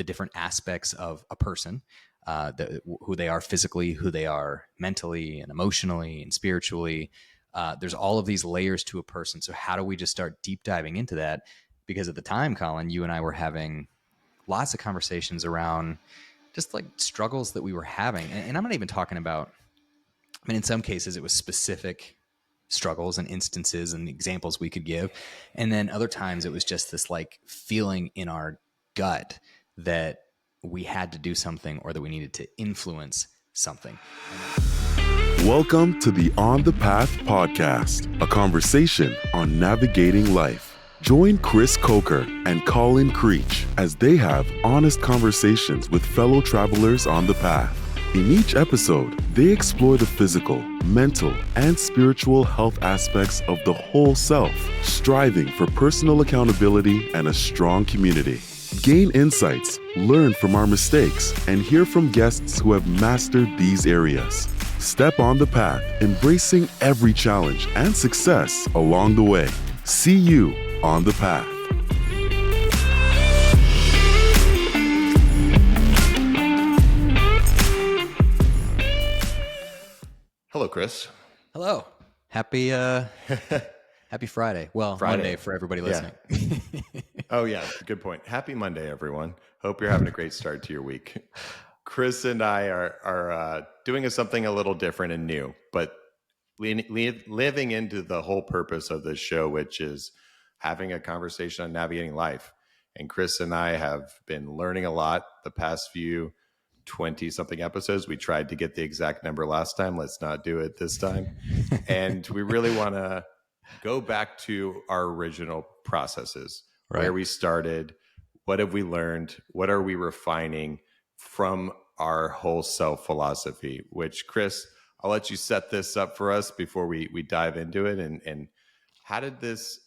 different aspects of a person, who they are physically, who they are mentally and emotionally and spiritually. There's all of these layers to a person. So how do we just start deep diving into that? Because at the time, Colin, you and I were having lots of conversations around just like struggles that we were having. And I'm not even talking about, I mean, in some cases it was specific struggles and instances and examples we could give. And then other times it was just this like feeling in our gut that we had to do something or that we needed to influence something. Welcome to the On the Path podcast, a conversation on navigating life. Join Chris Coker and Colin Creech as they have honest conversations with fellow travelers on the path. In each episode, they explore the physical, mental, and spiritual health aspects of the whole self, striving for personal accountability and a strong community. Gain insights, learn from our mistakes, and hear from guests who have mastered these areas. Step on the path, embracing every challenge and success along the way. See you on the path. Hello, Chris. Hello. Happy Friday. Well, Friday. Monday for everybody listening. Yeah. Oh, yeah. Good point. Happy Monday, everyone. Hope you're having a great start to your week. Chris and I are doing something a little different and new, but living into the whole purpose of this show, which is having a conversation on navigating life. And Chris and I have been learning a lot the past few 20-something episodes. We tried to get the exact number last time. Let's not do it this time. And we really want to go back to our original processes, right? Where we started, what have we learned, what are we refining from our whole self philosophy, which, Chris, I'll let you set this up for us before we dive into it. And how did this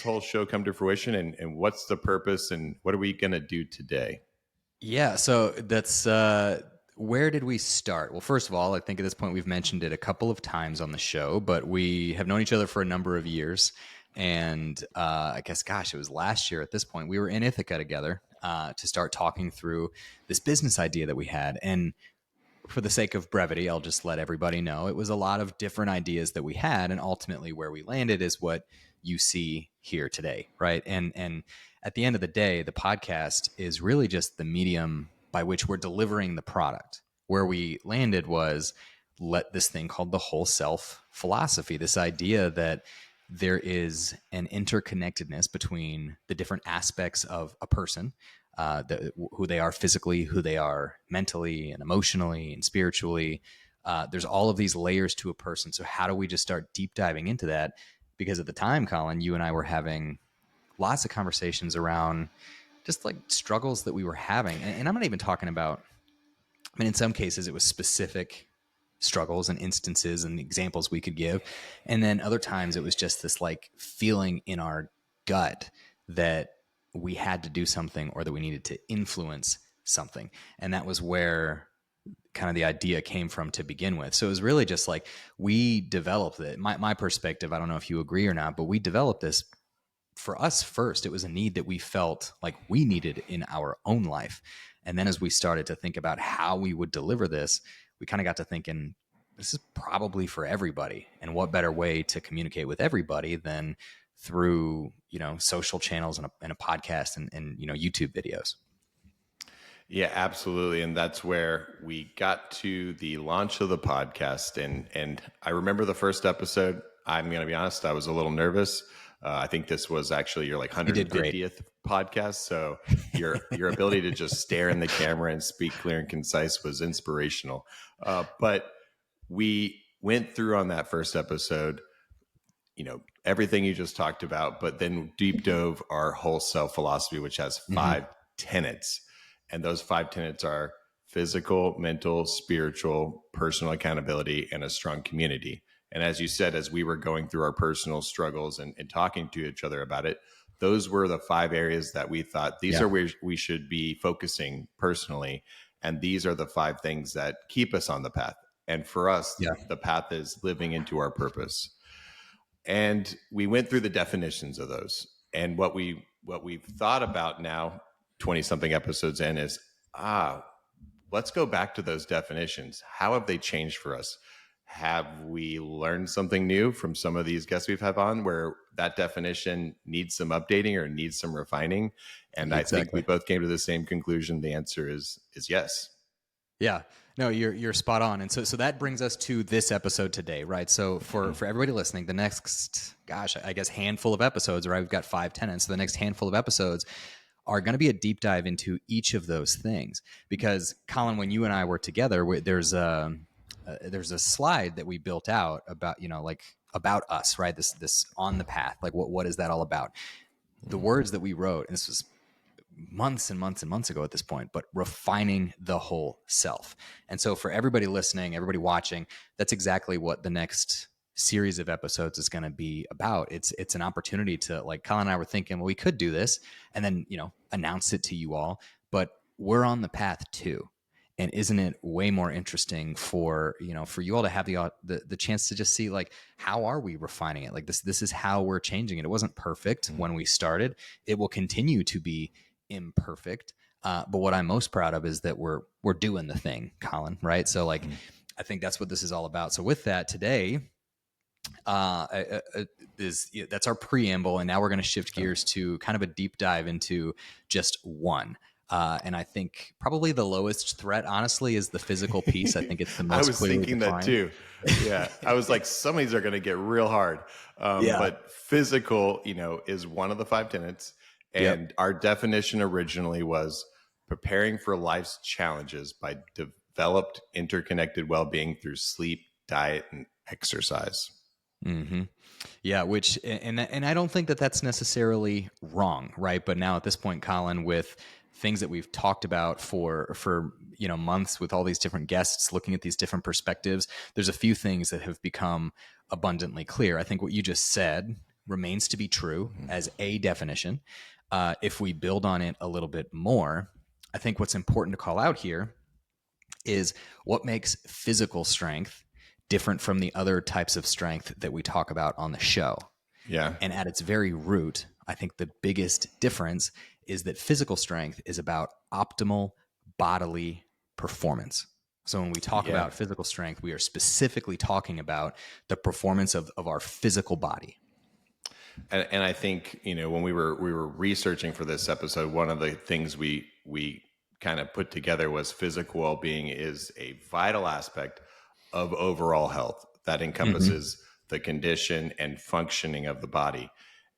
whole show come to fruition, and what's the purpose, and what are we going to do today? Yeah, so that's where did we start? Well, first of all, I think at this point we've mentioned it a couple of times on the show, but we have known each other for a number of years. And I guess, gosh, it was last year at this point, we were in Ithaca together to start talking through this business idea that we had. And for the sake of brevity, I'll just let everybody know it was a lot of different ideas that we had. And ultimately where we landed is what you see here today, right? And at the end of the day, the podcast is really just the medium by which we're delivering the product. Where we landed was this thing called the whole self philosophy, this idea that there is an interconnectedness between the different aspects of a person, who they are physically, who they are mentally and emotionally and spiritually. There's all of these layers to a person. So how do we just start deep diving into that? Because at the time, Colin, you and I were having lots of conversations around just like struggles that we were having. And I'm not even talking about, I mean, in some cases it was specific struggles and instances and examples we could give. And then other times it was just this like feeling in our gut that we had to do something or that we needed to influence something. And that was where kind of the idea came from to begin with. So it was really just like we developed it. My perspective, I don't know if you agree or not, but we developed this for us first. It was a need that we felt like we needed in our own life. And then as we started to think about how we would deliver this, we kind of got to thinking, this is probably for everybody. And what better way to communicate with everybody than through, social channels and a podcast and YouTube videos. Yeah, absolutely. And that's where we got to the launch of the podcast. And I remember the first episode. I'm going to be honest, I was a little nervous. I think this was actually your 150th podcast. So your ability to just stare in the camera and speak clear and concise was inspirational. But we went through on that first episode, everything you just talked about, but then deep dove our whole self philosophy, which has 5 tenets. And those 5 tenets are physical, mental, spiritual, personal accountability, and a strong community. And as you said, as we were going through our personal struggles and talking to each other about it, those were the 5 areas that we thought these are where we should be focusing personally. And these are the 5 things that keep us on the path. And for us, the path is living into our purpose. And we went through the definitions of those. And what we've thought about now, 20 something episodes in is, let's go back to those definitions. How have they changed for us? Have we learned something new from some of these guests we've had on where that definition needs some updating or needs some refining? And I think we Exactly. both came to the same conclusion. The answer is yes. Yeah. No, you're spot on. And so that brings us to this episode today, right? So for everybody listening, the next, gosh, I guess handful of episodes, right? We've got 5 tenets. So the next handful of episodes are going to be a deep dive into each of those things. Because Colin, when you and I were together, there's a slide that we built out about, like about us, right? This on the path, like what is that all about? The words that we wrote, and this was months and months and months ago at this point, but refining the whole self. And so for everybody listening, everybody watching, that's exactly what the next series of episodes is going to be about. It's an opportunity to, like Colin and I were thinking, well, we could do this and then, announce it to you all, but we're on the path too. And isn't it way more interesting for you all to have the chance to just see, like, how are we refining it? Like this is how we're changing it. It wasn't perfect when we started. It will continue to be imperfect. But what I'm most proud of is that we're doing the thing, Colin, right? So like, I think that's what this is all about. So with that today, that's our preamble. And now we're going to shift gears to kind of a deep dive into just one. And I think probably the lowest threat, honestly, is the physical piece. I think it's the most I was clearly thinking defined. that too. Yeah. I was like, some of these are going to get real hard. But physical, is one of the 5 tenets. And our definition originally was preparing for life's challenges by developed interconnected well-being through sleep, diet, and exercise. Mm-hmm. Yeah, which and I don't think that that's necessarily wrong, right? But now at this point, Colin, with things that we've talked about for months with all these different guests looking at these different perspectives, there's a few things that have become abundantly clear. I think what you just said remains to be true as a definition. If we build on it a little bit more, I think what's important to call out here is what makes physical strength different from the other types of strength that we talk about on the show. Yeah. And at its very root, I think the biggest difference is that physical strength is about optimal bodily performance. So when we talk about physical strength, we are specifically talking about the performance of our physical body. And I think, when we were researching for this episode, one of the things we kind of put together was physical well-being is a vital aspect of overall health that encompasses the condition and functioning of the body.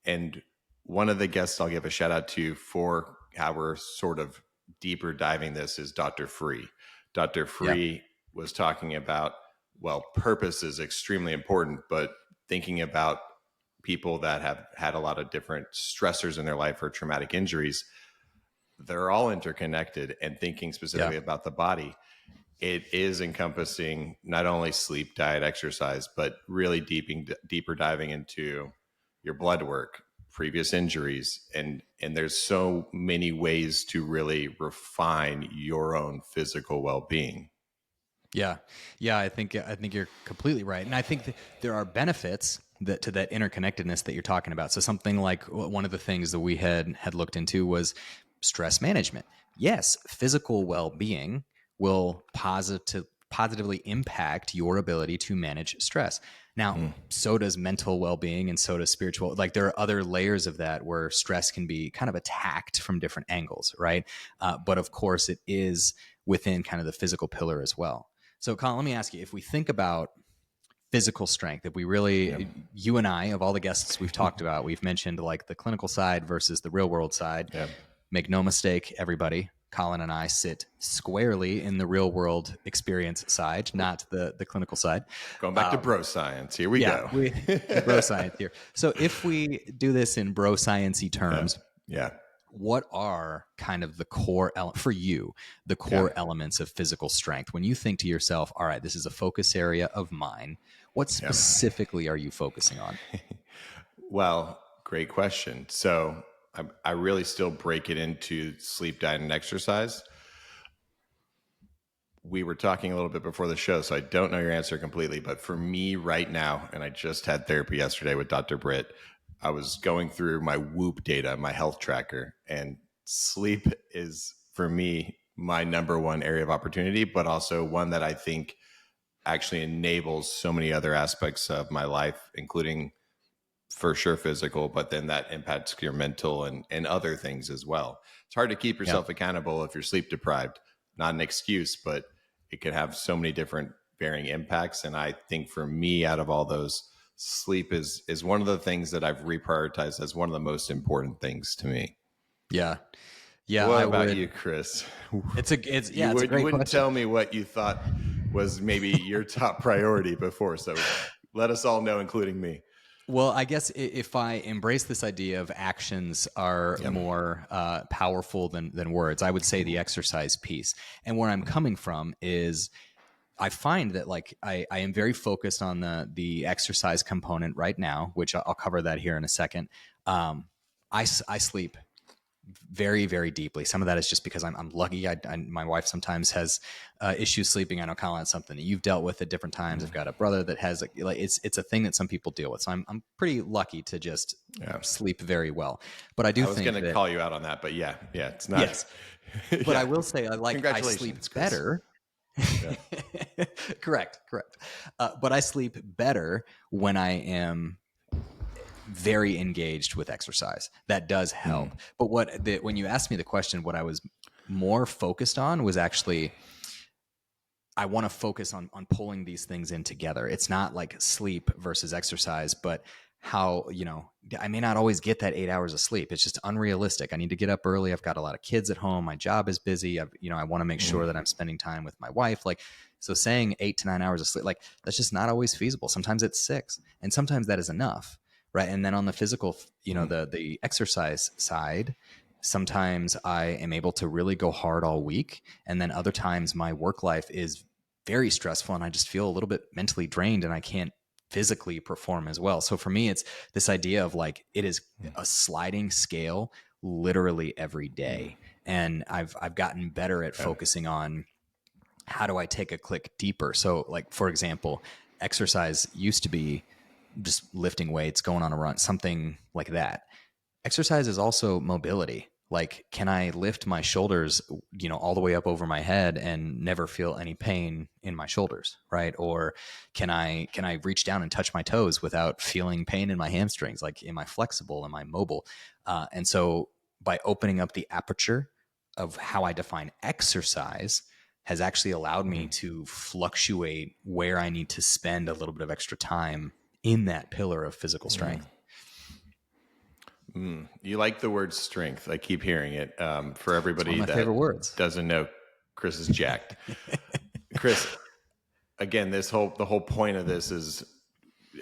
And one of the guests I'll give a shout out to for how we're sort of deeper diving this is Dr. Free. Dr. Free was talking about, purpose is extremely important, but thinking about people that have had a lot of different stressors in their life or traumatic injuries, they're all interconnected. And thinking specifically about the body, it is encompassing not only sleep, diet, exercise, but really deeper diving into your blood work, previous injuries. And there's so many ways to really refine your own physical well-being. Yeah. I think you're completely right. And I think that there are benefits to that interconnectedness that you're talking about. So something like one of the things that we had looked into was stress management. Yes, physical well-being will positively impact your ability to manage stress. Now, so does mental well-being, and so does spiritual. Like, there are other layers of that where stress can be kind of attacked from different angles, right? But of course, it is within kind of the physical pillar as well. So, Colin, let me ask you, if we think about physical strength, if we really, you and I, of all the guests we've talked about, we've mentioned like the clinical side versus the real world side. Make no mistake, everybody, Colin and I sit squarely in the real world experience side, not the clinical side. Going back to bro science. Here we go. Bro science here. So if we do this in bro science-y terms, what are kind of the core for you, the core elements of physical strength? When you think to yourself, all right, this is a focus area of mine, what specifically are you focusing on? Well, great question. So I really still break it into sleep, diet, and exercise. We were talking a little bit before the show, so I don't know your answer completely. But for me right now, and I just had therapy yesterday with Dr. Britt, I was going through my Whoop data, my health tracker, and sleep is for me my number one area of opportunity, but also one that I think actually enables so many other aspects of my life, including for sure physical, but then that impacts your mental and other things as well. It's hard to keep Yeah. yourself accountable if you're sleep deprived. Not an excuse, but it can have so many different varying impacts. And I think for me, out of all those, sleep is one of the things that I've reprioritized as one of the most important things to me. Yeah. Yeah. What I about would. you, Chris? It's a You great wouldn't question. tell me what you thought was maybe your top priority before. So let us all know, including me. Well, I guess if I embrace this idea of actions are more powerful than words, I would say the exercise piece. And where I'm coming from is I find that like I am very focused on the exercise component right now, which I'll cover that here in a second. I sleep very, very deeply. Some of that is just because I'm lucky. My wife sometimes has issues sleeping. I know, Colin, it's something that you've dealt with at different times. I've got a brother that has like it's a thing that some people deal with. So I'm pretty lucky to just sleep very well. But I do I was think going to that call you out on that, but yeah, it's not. yes. But I will say I sleep Congratulations, Chris. better. Correct. But I sleep better when I am very engaged with exercise. That does help. But when you asked me the question, what I was more focused on was actually I want to focus on pulling these things in together. It's not like sleep versus exercise, but how, I may not always get that 8 hours of sleep. It's just unrealistic. I need to get up early. I've got a lot of kids at home. My job is busy. I want to make sure that I'm spending time with my wife. Like, so saying 8 to 9 hours of sleep, like that's just not always feasible. Sometimes it's 6 and sometimes that is enough. Right. And then on the physical, the exercise side, sometimes I am able to really go hard all week. And then other times my work life is very stressful and I just feel a little bit mentally drained and I can't physically perform as well. So for me, it's this idea of like, it is a sliding scale literally every day. And I've gotten better at focusing on how do I take a click deeper? So like, for example, exercise used to be just lifting weights, going on a run, something like that. Exercise is also mobility. Like, can I lift my shoulders, all the way up over my head and never feel any pain in my shoulders, right? Or can I reach down and touch my toes without feeling pain in my hamstrings? Like, am I flexible? Am I mobile? And so by opening up the aperture of how I define exercise has actually allowed me to fluctuate where I need to spend a little bit of extra time in that pillar of physical strength. You like the word strength. I keep hearing it. For everybody my that favorite words. doesn't know, Chris is jacked. Chris, again, the whole point of this is,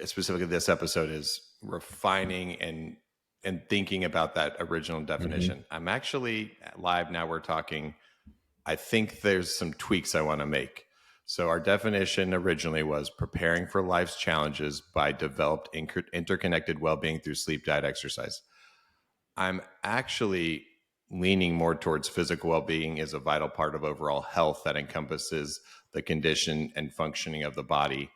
specifically this episode, is refining and thinking about that original definition. I'm actually live now. We're talking. I think there's some tweaks I want to make. So our definition originally was preparing for life's challenges by developed interconnected well-being through sleep, diet, exercise. I'm actually leaning more towards physical well-being is a vital part of overall health that encompasses the condition and functioning of the body,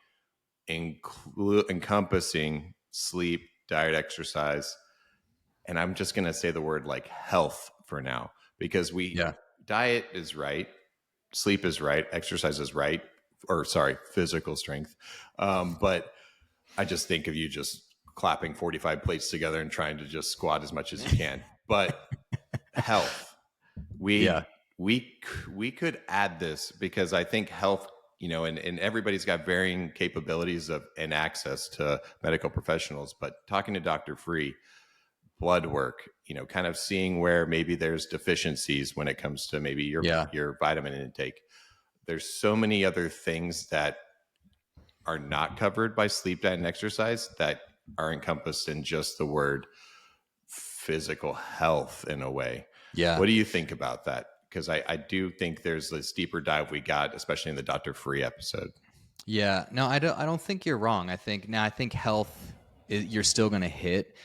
encompassing sleep, diet, exercise. And I'm just going to say the word like health for now, because diet is right, sleep is right, exercise is right, or sorry, physical strength. But I just think of you just clapping 45 plates together and trying to just squat as much as you can. But health, we could add this, because I think health, and everybody's got varying capabilities and access to medical professionals. But talking to Dr. Free, blood work, kind of seeing where maybe there's deficiencies when it comes to maybe your vitamin intake. There's so many other things that are not covered by sleep, diet, and exercise that are encompassed in just the word physical health in a way. Yeah. What do you think about that? Because I do think there's this deeper dive we got, especially in the Dr. Free episode. Yeah. No, I don't think you're wrong. I think health you're still going to hit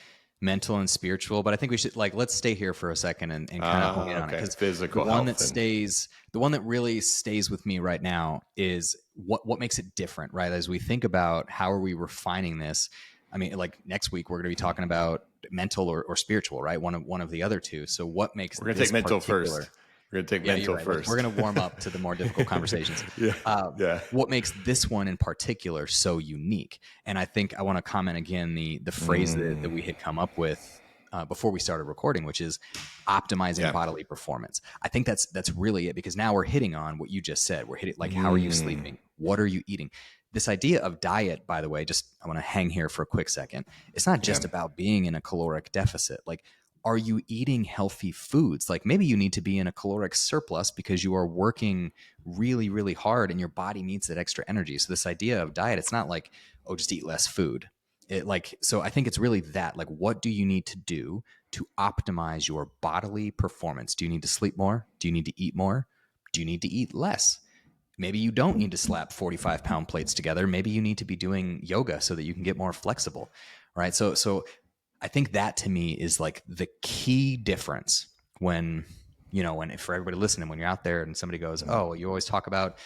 mental and spiritual, but I think we should let's stay here for a second and kind of hone in on it, because physical the one health the one that really stays with me right now is what makes it different, right? As we think about how are we refining this, I mean, like next week we're going to be talking about mental or spiritual, right? One of the other two. So what makes We're going to this take mental particular? first. We're going to take Yeah, you're mental right. first. We're going to warm up to the more difficult conversations. Yeah. What makes this one in particular so unique? And I think I want to comment again the phrase that we had come up with before we started recording, which is optimizing bodily performance. I think that's really it, because now we're hitting on what you just said. We're hitting like, how are you sleeping? What are you eating? This idea of diet, by the way, just I want to hang here for a quick second. It's not just about being in a caloric deficit. Like, are you eating healthy foods? Like maybe you need to be in a caloric surplus because you are working really, really hard and your body needs that extra energy. So this idea of diet, it's not like, oh, just eat less food. So I think it's really that, like, what do you need to do to optimize your bodily performance? Do you need to sleep more? Do you need to eat more? Do you need to eat less? Maybe you don't need to slap 45-pound plates together. Maybe you need to be doing yoga so that you can get more flexible, right? So I think that to me is like the key difference when for everybody listening, when you're out there and somebody goes, oh, you always talk about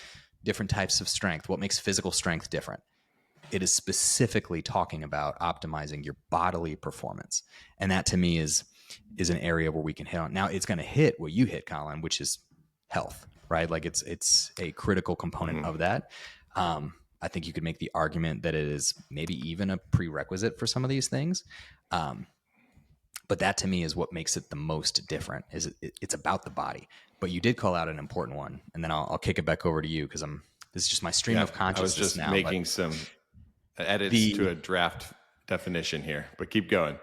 different types of strength. What makes physical strength different? It is specifically talking about optimizing your bodily performance. And that to me is an area where we can hit on. Now it's going to hit what you hit, Colin, which is health, right? Like it's a critical component of that. I think you could make the argument that it is maybe even a prerequisite for some of these things. But that to me is what makes it the most different. Is it's about the body. But you did call out an important one, and then I'll kick it back over to you because this is just my stream of consciousness. I was just now, making some edits to a draft definition here, but keep going.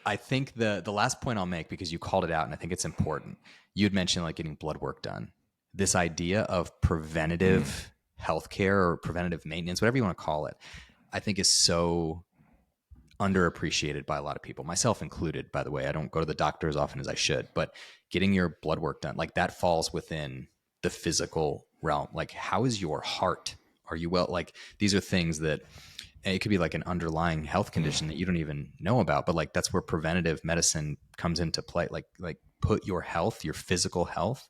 I think the last point I'll make, because you called it out and I think it's important. You had mentioned like getting blood work done. This idea of preventative healthcare or preventative maintenance, whatever you want to call it, I think is so underappreciated by a lot of people, myself included, by the way. I don't go to the doctor as often as I should, but getting your blood work done, like that falls within the physical realm. Like, how is your heart? Are you well? Like, these are things that it could be like an underlying health condition that you don't even know about, but like that's where preventative medicine comes into play. Like put your health, your physical health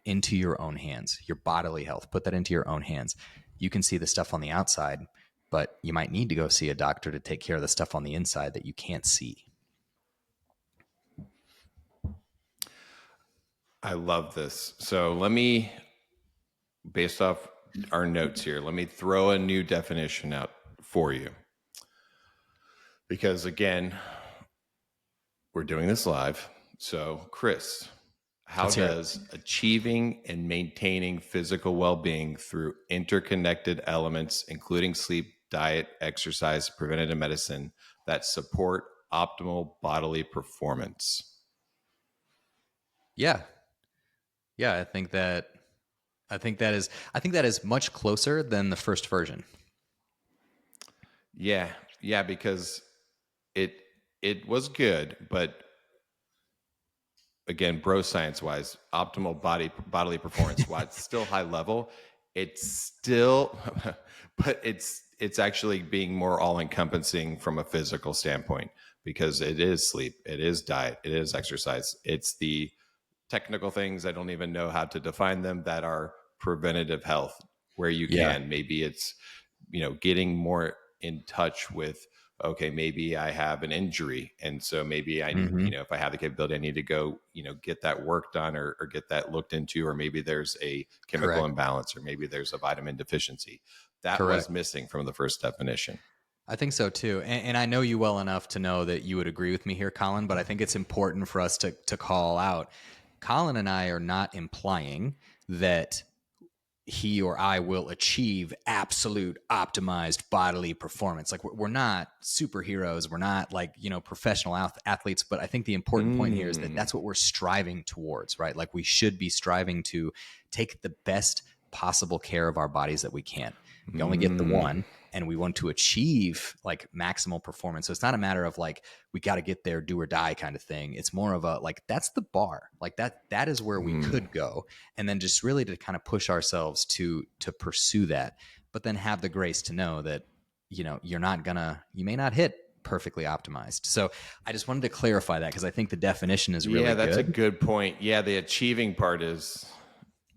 into your own hands, your bodily health, put that into your own hands. You can see the stuff on the outside, but you might need to go see a doctor to take care of the stuff on the inside that you can't see. I love this. So let me, based off our notes here, let me throw a new definition out for you. Because again, we're doing this live. So Chris, how does achieving and maintaining physical well-being through interconnected elements, including sleep, diet, exercise, preventative medicine, that support optimal bodily performance? Yeah. I think that is much closer than the first version. Yeah, because it was good, but again, bro science wise, optimal bodily performance, while it's still high level, it's still, but it's actually being more all encompassing from a physical standpoint, because it is sleep, it is diet, it is exercise. It's the technical things, I don't even know how to define them, that are preventative health, where you can, maybe it's, getting more in touch with, okay, maybe I have an injury. And so maybe I need, if I have the capability, I need to go, get that work done or get that looked into, or maybe there's a chemical imbalance, or maybe there's a vitamin deficiency. That was missing from the first definition. I think so too. And I know you well enough to know that you would agree with me here, Colin, but I think it's important for us to call out. Colin and I are not implying that he or I will achieve absolute optimized bodily performance. Like we're not superheroes. We're not like, professional athletes. But I think the important point here is that that's what we're striving towards, right? Like we should be striving to take the best possible care of our bodies that we can. We only get the one, and we want to achieve like maximal performance. So it's not a matter of like, we got to get there, do or die kind of thing. It's more of a, like, that's the bar. Like that is where we could go. And then just really to kind of push ourselves to pursue that, but then have the grace to know that, you may not hit perfectly optimized. So I just wanted to clarify that, because I think the definition is really good. Yeah, that's a good point. Yeah, the achieving part is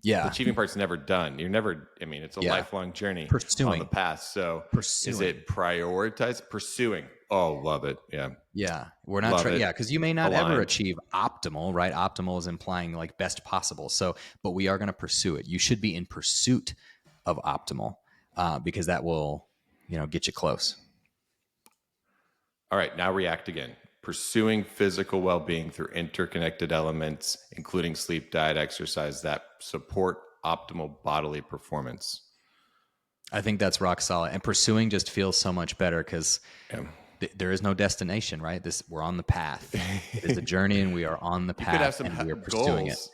The Yeah. achieving part's never done. You're never, I mean, it's a Yeah. lifelong journey on the Pursuing. path. So is Pursuing. it prioritize pursuing? Oh, love it. Yeah. Yeah. We're not Love trying. it. Yeah. Because you may not ever Aligned. achieve optimal, right? Optimal is implying like best possible. So, but we are going to pursue it. You should be in pursuit of optimal because that will, get you close. All right, now react again. Pursuing physical well being through interconnected elements, including sleep, diet, exercise that support optimal bodily performance. I think that's rock solid. And pursuing just feels so much better because Yeah. there is no destination, right? We're on the path. It is a journey, and we are on the You could have path, some and we are pursuing it. goals.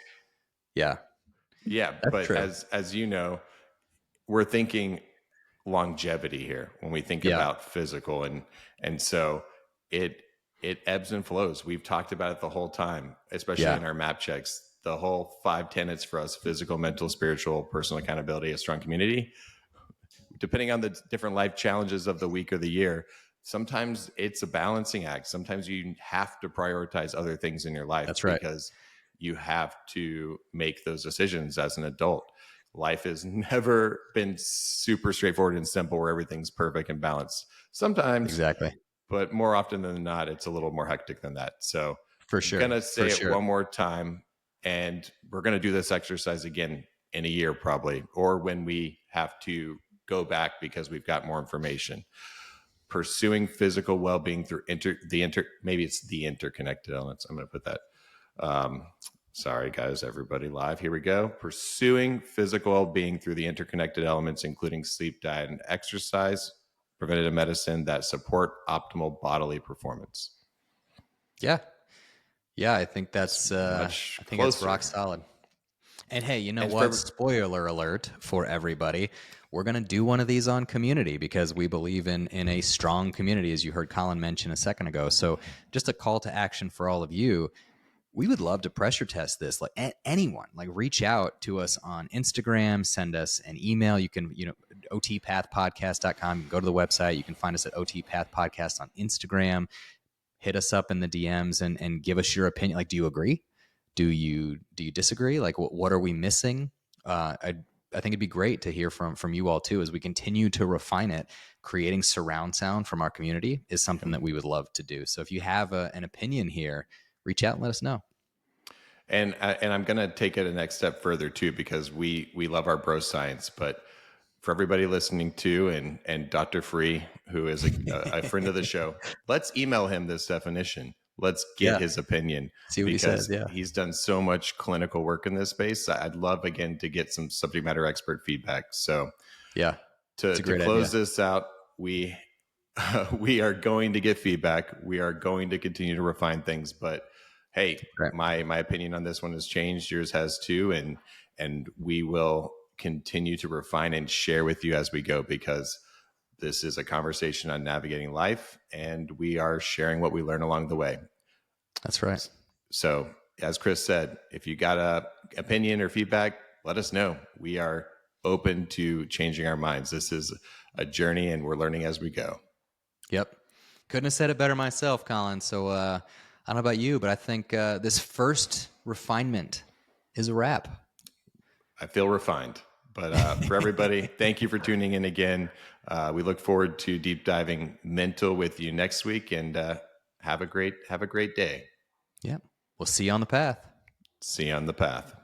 Yeah, Yeah, that's but true. as you know, we're thinking longevity here when we think Yeah, about physical, and so it ebbs and flows. We've talked about it the whole time, especially yeah, in our map checks. The whole 5 tenets for us: physical, mental, spiritual, personal accountability, a strong community. Depending on the different life challenges of the week or the year, sometimes it's a balancing act. Sometimes you have to prioritize other things in your life that's right. because you have to make those decisions as an adult. Life has never been super straightforward and simple where everything's perfect and balanced. Sometimes, Exactly. but more often than not, it's a little more hectic than that. So For I'm sure. going to For say it sure. one more time, and we're going to do this exercise again in a year, probably, or when we have to go back because we've got more information. Pursuing physical well-being through maybe it's the interconnected elements. I'm going to put that. Sorry, guys, everybody live. Here we go. Pursuing physical well-being through the interconnected elements, including sleep, diet, and exercise, preventative medicine that support optimal bodily performance. Yeah. Yeah. I think It's that's much I think it's closer. rock solid. And hey, you know And what? for Spoiler alert for everybody. We're going to do one of these on community because we believe in a strong community, as you heard Colin mention a second ago. So just a call to action for all of you. We would love to pressure test this. Like anyone, like reach out to us on Instagram, send us an email. You can, otpathpodcast.com. You can go to the website. You can find us at otpathpodcast on Instagram. Hit us up in the DMs and give us your opinion. Like, do you agree? Do you disagree? Like, what are we missing? I think it'd be great to hear from you all too as we continue to refine it. Creating surround sound from our community is something that we would love to do. So if you have an opinion here, reach out and let us know. And I'm going to take it a next step further too, because we love our bro science, but for everybody listening to and Dr. Free, who is a friend of the show, let's email him this definition. Let's get Yeah. his opinion See what he because says. Yeah. he's done so much clinical work in this space. I'd love again to get some subject matter expert feedback. So Yeah. It's to a great close idea. this out, we we are going to get feedback. We are going to continue to refine things, but hey, Right. my opinion on this one has changed. Yours has too, and we will continue to refine and share with you as we go because this is a conversation on navigating life, and we are sharing what we learn along the way. That's right. So, as Chris said, if you got a opinion or feedback, let us know. We are open to changing our minds. This is a journey, and we're learning as we go. Yep. Couldn't have said it better myself, Colin. So I don't know about you, but I think this first refinement is a wrap. I feel refined. But for everybody, thank you for tuning in again. We look forward to deep diving mental with you next week, and have a great day. Yep. We'll see you on the path. See you on the path.